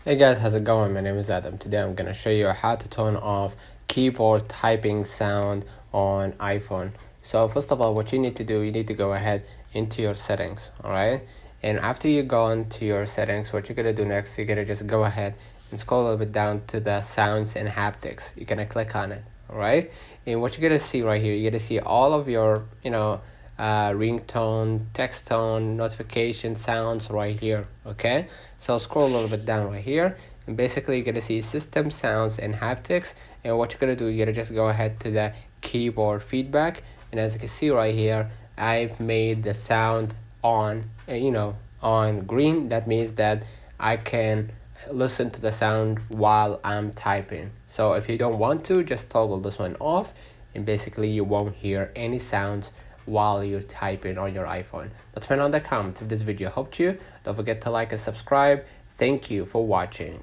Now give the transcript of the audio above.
Hey guys, how's it going? My name is Adam. Today I'm gonna show you how to turn off keyboard typing sound on iPhone. So first of all, what you need to do, you need to go ahead into your settings, alright? And after you go into your settings, what you're gonna do next, you're gonna just go ahead and scroll a little bit down to the sounds and haptics. You're gonna click on it, alright? And what you're gonna see right here, you're gonna see all of your, ringtone, text tone, notification sounds right here. Okay, so scroll a little bit down right here, and basically you're gonna see system sounds and haptics. And what you're gonna do, you're gonna just go ahead to the keyboard feedback, and as you can see right here, I've made the sound on, on green. That means that I can listen to the sound while I'm typing. So if you don't want to, just toggle this one off, and basically you won't hear any sounds while you're typing on your iPhone. Let's find out the comments if this video helped you. Don't forget to like and subscribe. Thank you for watching.